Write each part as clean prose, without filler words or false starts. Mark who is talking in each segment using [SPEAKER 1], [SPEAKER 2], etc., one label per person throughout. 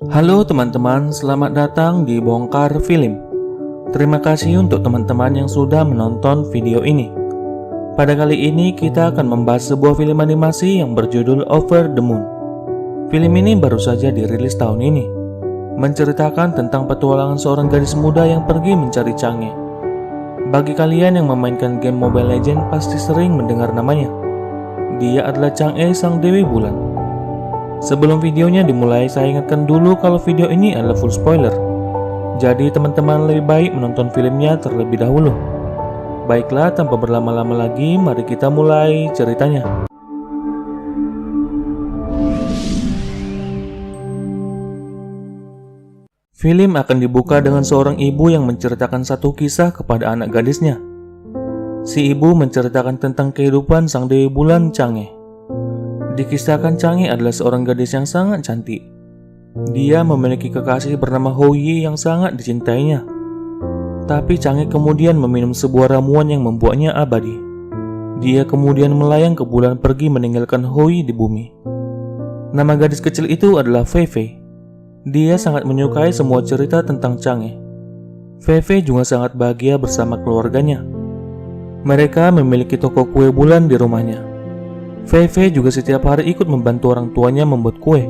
[SPEAKER 1] Halo teman-teman, selamat datang di Bongkar Film. Terima kasih untuk teman-teman yang sudah menonton video ini. Pada kali ini kita akan membahas sebuah film animasi yang berjudul Over the Moon. Film ini baru saja dirilis tahun ini, menceritakan tentang petualangan seorang gadis muda yang pergi mencari Chang'e. Bagi kalian yang memainkan game Mobile Legends pasti sering mendengar namanya. Dia adalah Chang'e, sang Dewi Bulan. Sebelum videonya dimulai, saya ingatkan dulu kalau video ini adalah full spoiler. Jadi teman-teman lebih baik menonton filmnya terlebih dahulu. Baiklah, tanpa berlama-lama lagi, mari kita mulai ceritanya. Film akan dibuka dengan seorang ibu yang menceritakan satu kisah kepada anak gadisnya. Si ibu menceritakan tentang kehidupan sang Dewi Bulan, Chang'e. Dikisahkan Chang'e adalah seorang gadis yang sangat cantik. Dia memiliki kekasih bernama Houyi yang sangat dicintainya. Tapi Chang'e kemudian meminum sebuah ramuan yang membuatnya abadi. Dia kemudian melayang ke bulan pergi meninggalkan Houyi di bumi. Nama gadis kecil itu adalah Fei Fei. Dia sangat menyukai semua cerita tentang Chang'e. Fei Fei juga sangat bahagia bersama keluarganya. Mereka memiliki toko kue bulan di rumahnya. Fei Fei juga setiap hari ikut membantu orang tuanya membuat kue.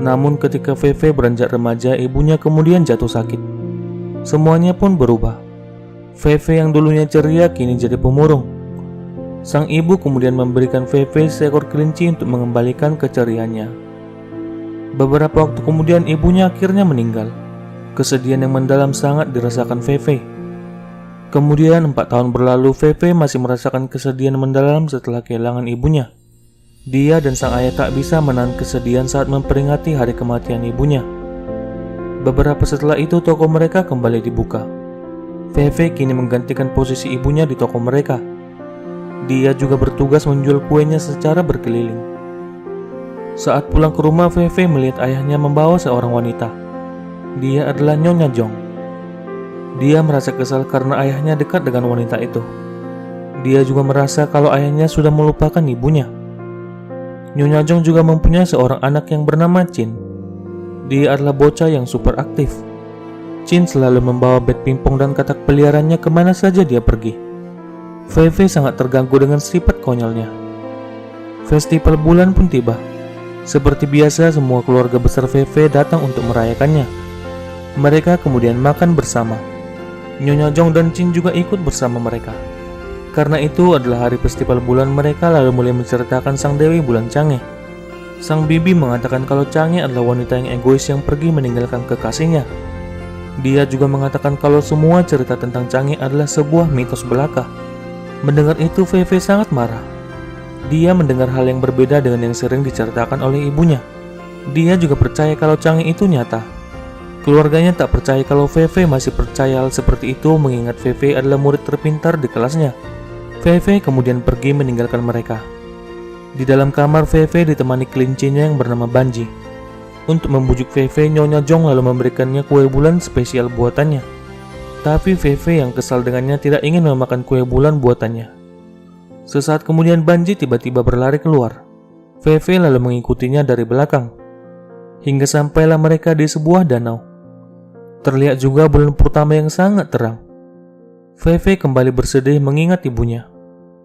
[SPEAKER 1] Namun ketika Fei Fei beranjak remaja, ibunya kemudian jatuh sakit. Semuanya pun berubah. Fei Fei yang dulunya ceria kini jadi pemurung. Sang ibu kemudian memberikan Fei Fei seekor kelinci untuk mengembalikan keceriaannya. Beberapa waktu kemudian ibunya akhirnya meninggal. Kesedihan yang mendalam sangat dirasakan Fei Fei. Kemudian 4 tahun berlalu, Fei Fei masih merasakan kesedihan mendalam setelah kehilangan ibunya. Dia dan sang ayah tak bisa menahan kesedihan saat memperingati hari kematian ibunya. Beberapa setelah itu toko mereka kembali dibuka. Fei Fei kini menggantikan posisi ibunya di toko mereka. Dia juga bertugas menjual kuenya secara berkeliling. Saat pulang ke rumah, Fei Fei melihat ayahnya membawa seorang wanita. Dia adalah Nyonya Zhong. Dia merasa kesal karena ayahnya dekat dengan wanita itu. Dia juga merasa kalau ayahnya sudah melupakan ibunya. Nyonya Zhong juga mempunyai seorang anak yang bernama Chin. Dia adalah bocah yang super aktif. Chin selalu membawa bat pingpong dan katak peliharaannya kemana saja dia pergi. Fei Fei sangat terganggu dengan sifat konyolnya. Festival bulan pun tiba. Seperti biasa, semua keluarga besar Fei Fei datang untuk merayakannya. Mereka kemudian makan bersama. Nyonya Zhong dan Chin juga ikut bersama mereka. Karena itu adalah hari festival bulan, mereka lalu mulai menceritakan sang Dewi Bulan Chang'e. Sang bibi mengatakan kalau Chang'e adalah wanita yang egois yang pergi meninggalkan kekasihnya. Dia juga mengatakan kalau semua cerita tentang Chang'e adalah sebuah mitos belaka. Mendengar itu, Fei Fei sangat marah. Dia mendengar hal yang berbeda dengan yang sering diceritakan oleh ibunya. Dia juga percaya kalau Chang'e itu nyata. Keluarganya tak percaya kalau Fei Fei masih percaya hal seperti itu, mengingat Fei Fei adalah murid terpintar di kelasnya. Fei Fei kemudian pergi meninggalkan mereka. Di dalam kamar, Fei Fei ditemani kelincinya yang bernama Banji. Untuk membujuk Fei Fei, Nyonya Zhong lalu memberikannya kue bulan spesial buatannya. Tapi Fei Fei yang kesal dengannya tidak ingin memakan kue bulan buatannya. Sesaat kemudian Banji tiba-tiba berlari keluar. Fei Fei lalu mengikutinya dari belakang. Hingga sampailah mereka di sebuah danau. Terlihat juga bulan pertama yang sangat terang. Fei Fei kembali bersedih mengingat ibunya.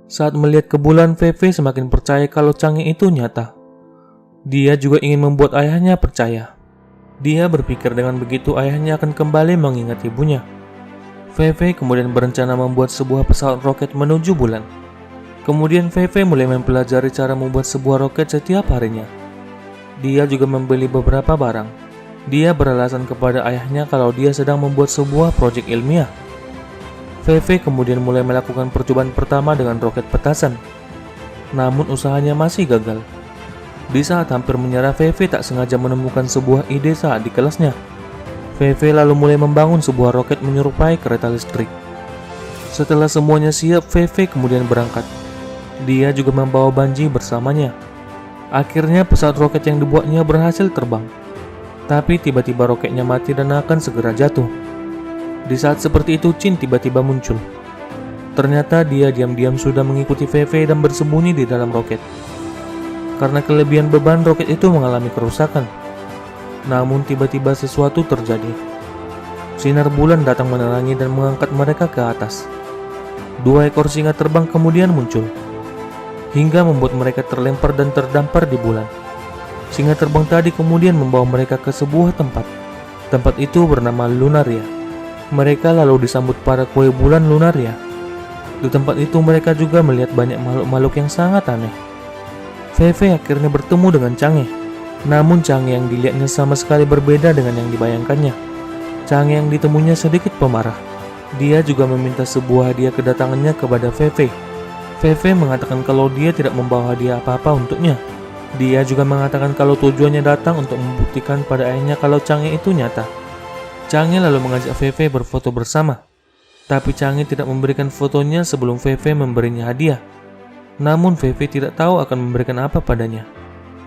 [SPEAKER 1] Saat melihat ke bulan, Fei Fei semakin percaya kalau Chang'e itu nyata. Dia juga ingin membuat ayahnya percaya. Dia berpikir dengan begitu ayahnya akan kembali mengingat ibunya. Fei Fei kemudian berencana membuat sebuah pesawat roket menuju bulan. Kemudian Fei Fei mulai mempelajari cara membuat sebuah roket setiap harinya. Dia juga membeli beberapa barang. Dia beralasan kepada ayahnya kalau dia sedang membuat sebuah proyek ilmiah. Fei Fei kemudian mulai melakukan percobaan pertama dengan roket petasan. Namun usahanya masih gagal. Di saat hampir menyerah, Fei Fei tak sengaja menemukan sebuah ide saat di kelasnya. Fei Fei lalu mulai membangun sebuah roket menyerupai kereta listrik. Setelah semuanya siap, Fei Fei kemudian berangkat. Dia juga membawa Banji bersamanya. Akhirnya pesawat roket yang dibuatnya berhasil terbang. Tapi tiba-tiba roketnya mati dan akan segera jatuh. Di saat seperti itu, Chin tiba-tiba muncul. Ternyata dia diam-diam sudah mengikuti Fei Fei dan bersembunyi di dalam roket. Karena kelebihan beban, roket itu mengalami kerusakan. Namun tiba-tiba sesuatu terjadi. Sinar bulan datang menerangi dan mengangkat mereka ke atas. 2 ekor singa terbang kemudian muncul, hingga membuat mereka terlempar dan terdampar di bulan. Singa terbang tadi kemudian membawa mereka ke sebuah tempat. Tempat itu bernama Lunaria. Mereka lalu disambut para kue bulan Lunaria. Di tempat itu mereka juga melihat banyak makhluk-makhluk yang sangat aneh. Fei akhirnya bertemu dengan Chang'e. Namun Chang'e yang dilihatnya sama sekali berbeda dengan yang dibayangkannya. Chang'e yang ditemuinya sedikit pemarah. Dia juga meminta sebuah hadiah kedatangannya kepada Fei. Fei mengatakan kalau dia tidak membawa hadiah apa-apa untuknya. Dia juga mengatakan kalau tujuannya datang untuk membuktikan pada ayahnya kalau Chang'e itu nyata. Chang'e lalu mengajak Fei berfoto bersama. Tapi Chang'e tidak memberikan fotonya sebelum Fei memberinya hadiah. Namun Fei tidak tahu akan memberikan apa padanya.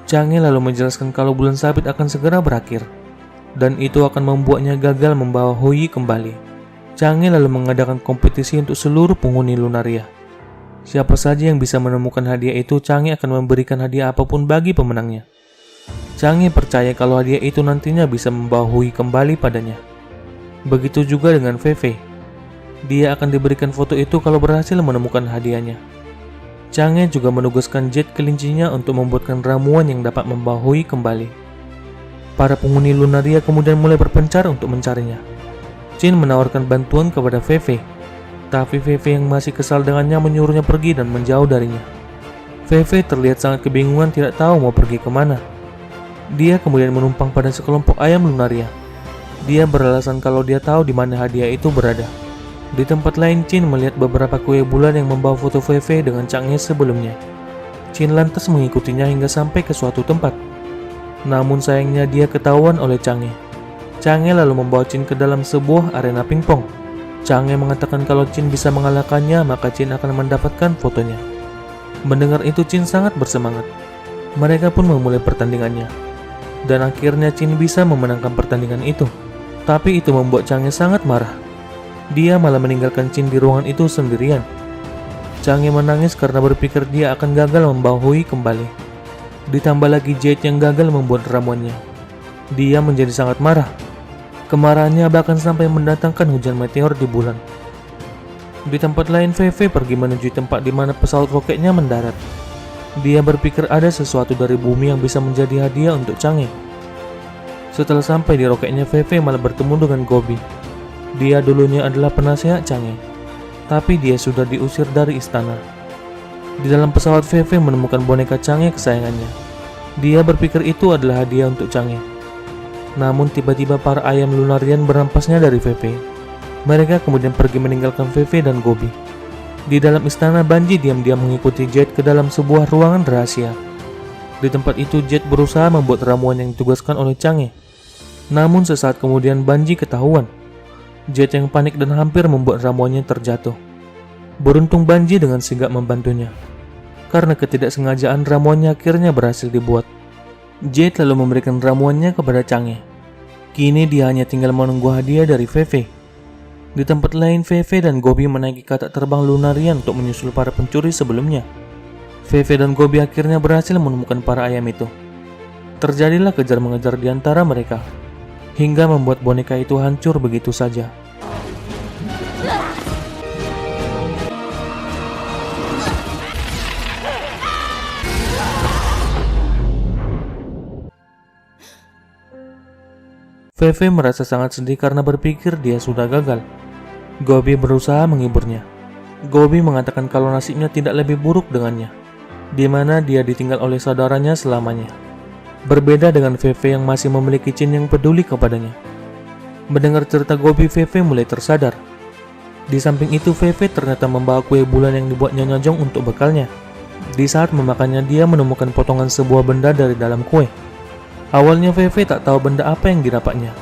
[SPEAKER 1] Chang'e lalu menjelaskan kalau bulan sabit akan segera berakhir, dan itu akan membuatnya gagal membawa Huyi kembali. Chang'e lalu mengadakan kompetisi untuk seluruh penghuni Lunaria. Siapa saja yang bisa menemukan hadiah itu, Chang'e akan memberikan hadiah apapun bagi pemenangnya. Chang'e percaya kalau hadiah itu nantinya bisa membawa Huyi kembali padanya. Begitu juga dengan Fei. Dia akan diberikan foto itu kalau berhasil menemukan hadiahnya. Chang'e juga menugaskan jet kelincinya untuk membuatkan ramuan yang dapat membawa Huyi kembali. Para penghuni Lunaria kemudian mulai berpencar untuk mencarinya. Chin menawarkan bantuan kepada Fei, tapi Fei yang masih kesal dengannya menyuruhnya pergi dan menjauh darinya. Fei terlihat sangat kebingungan, tidak tahu mau pergi kemana. Dia kemudian menumpang pada sekelompok ayam Lunaria. Dia beralasan kalau dia tahu di mana hadiah itu berada. Di tempat lain, Chin melihat beberapa kue bulan yang membawa foto Fei dengan Chang'e sebelumnya. Chin lantas mengikutinya hingga sampai ke suatu tempat. Namun sayangnya dia ketahuan oleh Chang'e. Chang'e lalu membawa Chin ke dalam sebuah arena pingpong. Chang'e mengatakan kalau Chin bisa mengalahkannya, maka Chin akan mendapatkan fotonya. Mendengar itu, Chin sangat bersemangat. Mereka pun memulai pertandingannya. Dan akhirnya Chin bisa memenangkan pertandingan itu. Tapi itu membuat Chang'e sangat marah. Dia malah meninggalkan Chin di ruangan itu sendirian. Chang'e menangis karena berpikir dia akan gagal membawa Huyi kembali. Ditambah lagi Jade yang gagal membuat ramuannya. Dia menjadi sangat marah. Kemarahannya bahkan sampai mendatangkan hujan meteor di bulan. Di tempat lain, Fei pergi menuju tempat di mana pesawat roketnya mendarat. Dia berpikir ada sesuatu dari bumi yang bisa menjadi hadiah untuk Chang'e. Setelah sampai di roketnya, Fei malah bertemu dengan Gobi. Dia dulunya adalah penasehat Chang'e, tapi dia sudah diusir dari istana. Di dalam pesawat, Fei menemukan boneka Chang'e kesayangannya. Dia berpikir itu adalah hadiah untuk Chang'e. Namun tiba-tiba para ayam Lunarian merampasnya dari Fei. Mereka kemudian pergi meninggalkan Fei dan Gobi. Di dalam istana, Banji diam-diam mengikuti Jade ke dalam sebuah ruangan rahasia. Di tempat itu, Jade berusaha membuat ramuan yang ditugaskan oleh Chang'e. Namun sesaat kemudian Banji ketahuan. Jade yang panik dan hampir membuat ramuannya terjatuh. Beruntung Banji dengan sigap membantunya. Karena ketidaksengajaan, ramuannya akhirnya berhasil dibuat. Jade lalu memberikan ramuannya kepada Chang'e. Kini dia hanya tinggal menunggu hadiah dari Fei. Di tempat lain, Fei dan Gobi menaiki katak terbang Lunarian untuk menyusul para pencuri sebelumnya. Fei dan Gobi akhirnya berhasil menemukan para ayam itu. Terjadilah kejar-mengejar di antara mereka, hingga membuat boneka itu hancur begitu saja. Fei merasa sangat sedih karena berpikir dia sudah gagal. Gobi berusaha menghiburnya. Gobi mengatakan kalau nasibnya tidak lebih buruk dengannya, di mana dia ditinggal oleh saudaranya selamanya. Berbeda dengan Fei yang masih memiliki Chin yang peduli kepadanya. Mendengar cerita Gobi, Fei mulai tersadar. Di samping itu, Fei ternyata membawa kue bulan yang dibuatnya Nyojong untuk bekalnya. Di saat memakannya, dia menemukan potongan sebuah benda dari dalam kue. Awalnya Fei tak tahu benda apa yang didapatnya.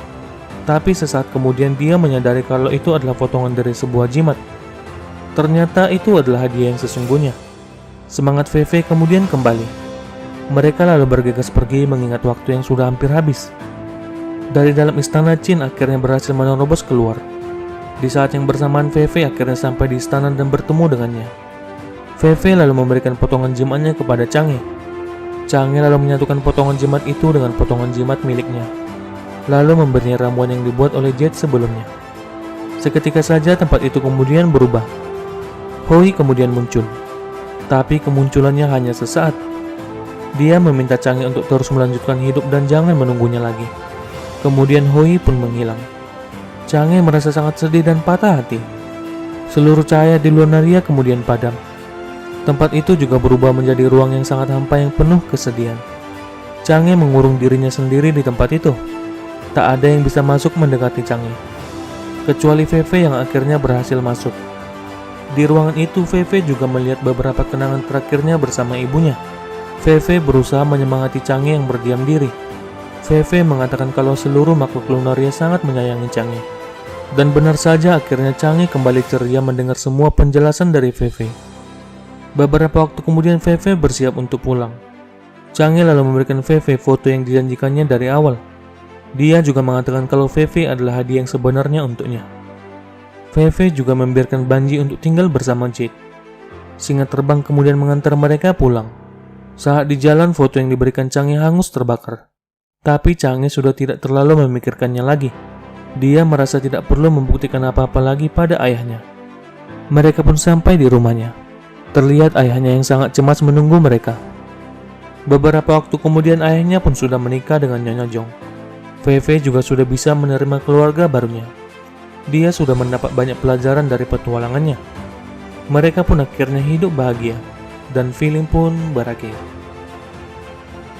[SPEAKER 1] Tapi sesaat kemudian dia menyadari kalau itu adalah potongan dari sebuah jimat. Ternyata itu adalah hadiah yang sesungguhnya. Semangat Fei kemudian kembali. Mereka lalu bergegas pergi mengingat waktu yang sudah hampir habis. Dari dalam istana, Chin akhirnya berhasil menerobos keluar. Di saat yang bersamaan, Fei akhirnya sampai di istana dan bertemu dengannya. Fei lalu memberikan potongan jimatnya kepada Chang'e. Chang'e lalu menyatukan potongan jimat itu dengan potongan jimat miliknya. lalu memberinya ramuan yang dibuat oleh Jet sebelumnya. Seketika saja tempat itu kemudian berubah. Hoi kemudian muncul, tapi kemunculannya hanya sesaat. Dia meminta Chang'e untuk terus melanjutkan hidup dan jangan menunggunya lagi. Kemudian Hoi pun menghilang. Chang'e merasa sangat sedih dan patah hati. Seluruh cahaya di Lunaria kemudian padam. Tempat itu juga berubah menjadi ruang yang sangat hampa yang penuh kesedihan. Chang'e mengurung dirinya sendiri di tempat itu. Tak ada yang bisa masuk mendekati Chang'e, kecuali Fei yang akhirnya berhasil masuk. Di ruangan itu, Fei juga melihat beberapa kenangan terakhirnya bersama ibunya. Fei berusaha menyemangati Chang'e yang berdiam diri. Fei mengatakan kalau seluruh makhluk Lunaria sangat menyayangi Chang'e. Dan benar saja akhirnya Chang'e kembali ceria mendengar semua penjelasan dari Fei. Beberapa waktu kemudian Fei bersiap untuk pulang. Chang'e lalu memberikan Fei foto yang dijanjikannya dari awal. Dia juga mengatakan kalau Fei adalah hadiah yang sebenarnya untuknya. Fei juga membiarkan Banji untuk tinggal bersama Jade. Singa terbang kemudian mengantar mereka pulang. Saat di jalan, foto yang diberikan Chang'e hangus terbakar. Tapi Chang'e sudah tidak terlalu memikirkannya lagi. Dia merasa tidak perlu membuktikan apa-apa lagi pada ayahnya. Mereka pun sampai di rumahnya. Terlihat ayahnya yang sangat cemas menunggu mereka. Beberapa waktu kemudian ayahnya pun sudah menikah dengan Nyonya Jong. Fei juga sudah bisa menerima keluarga barunya. Dia sudah mendapat banyak pelajaran dari petualangannya. Mereka pun akhirnya hidup bahagia, dan film pun berakhir.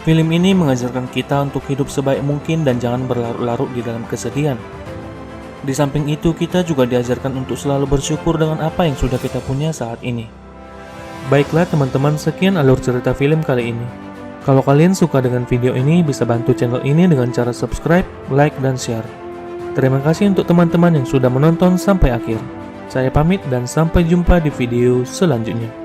[SPEAKER 1] Film ini mengajarkan kita untuk hidup sebaik mungkin dan jangan berlarut-larut di dalam kesedihan. Di samping itu, kita juga diajarkan untuk selalu bersyukur dengan apa yang sudah kita punya saat ini. Baiklah teman-teman, sekian alur cerita film kali ini. Kalau kalian suka dengan video ini, bisa bantu channel ini dengan cara subscribe, like, dan share. Terima kasih untuk teman-teman yang sudah menonton sampai akhir. Saya pamit dan sampai jumpa di video selanjutnya.